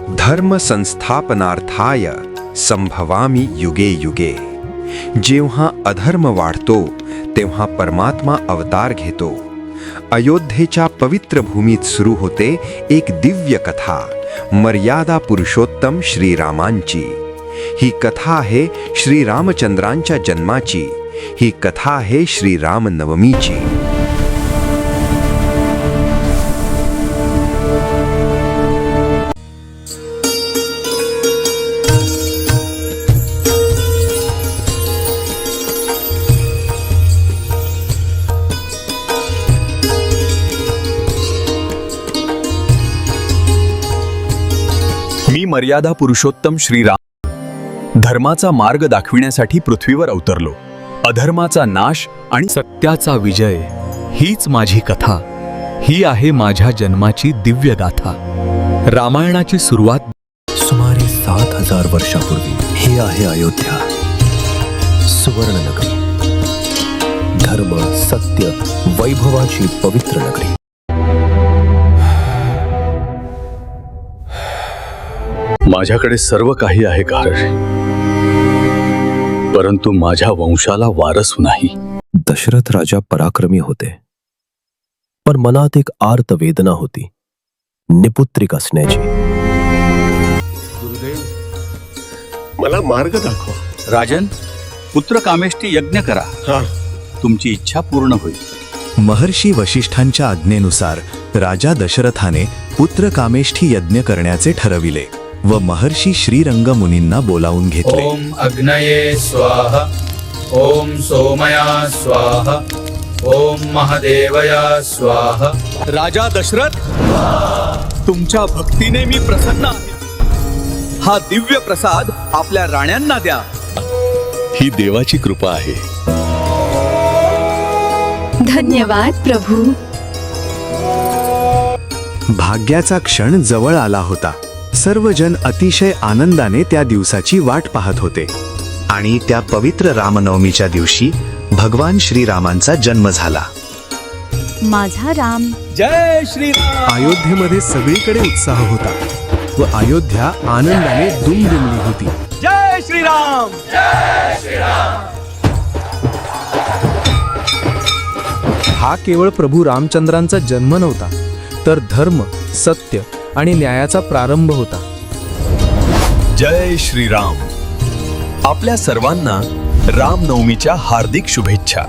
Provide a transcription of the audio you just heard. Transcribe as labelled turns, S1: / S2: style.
S1: धर्म संस्थापनार्थाय संभवामी युगे युगे. जेव्हा अधर्म वाढतो तेव्हा परमात्मा अवतार घेतो. अयोध्येच्या पवित्र भूमीत सुरू होते एक दिव्य कथा, मर्यादा पुरुषोत्तम श्रीरामांची. ही कथा आहे श्रीरामचंद्रांच्या जन्माची. ही कथा आहे श्रीरामनवमीची.
S2: मी मर्यादा पुरुषोत्तम श्रीराम धर्माचा मार्ग दाखविण्यासाठी पृथ्वीवर अवतरलो. अधर्माचा नाश आणि सत्याचा विजय हीच माझी कथा. ही आहे माझ्या जन्माची दिव्य गाथा. रामायणाची सुरुवात
S3: सुमारे 7000 वर्षापूर्वी. ही आहे अयोध्या, सुवर्णनगरी. धर्म, सत्य, वैभवाची पवित्र नगरी.
S2: माझ्याकडे सर्व काही आहे घारणे, परंतु माझ्या वंशाला वारस नाही.
S3: दशरथ राजा पराक्रमी होते, पण मनात एक आर्त वेदना होती, निपुत्रिक असण्याची.
S4: गुरुदेव, मला मार्ग दाखवा.
S5: राजन, पुत्र कामेष्टी यज्ञ करा. तुमची इच्छा पूर्ण होईल.
S6: महर्षी वशिष्ठांच्या आज्ञेनुसार राजा दशरथाने पुत्र कामेष्ठी यज्ञ करण्याचे ठरविले व महर्षी श्रीरंग मुनींना बोलावून घेतले.
S7: ओम अग्नये स्वाहा, ओम सोमया स्वाहा, ओम महादेवया स्वाहा.
S2: राजा दशरथ, तुमच्या भक्तीने मी प्रसन्न आहे. हा दिव्य प्रसाद आपल्या राण्यांना द्या. ही देवाची कृपा आहे.
S8: धन्यवाद प्रभू.
S6: भाग्याचा क्षण जवळ आला होता. सर्वजण अतिशय आनंदाने त्या दिवसाची वाट पाहत होते.
S9: आणि त्या पवित्र रामनवमीच्या दिवशी भगवान श्रीरामांचा जन्म झाला.
S8: माझा राम.
S2: जय श्रीराम.
S6: अयोध्येमध्ये सगळीकडे उत्साह होता व अयोध्या आनंदाने दुमदुमली होती.
S2: जय श्रीराम.
S7: जय श्रीराम.
S10: हा केवळ प्रभू रामचंद्रांचा जन्म नव्हता, तर धर्म, सत्य आणि न्यायाचा प्रारंभ होता.
S2: जय श्रीराम. आपल्या सर्वांना रामनवमीच्या हार्दिक शुभेच्छा.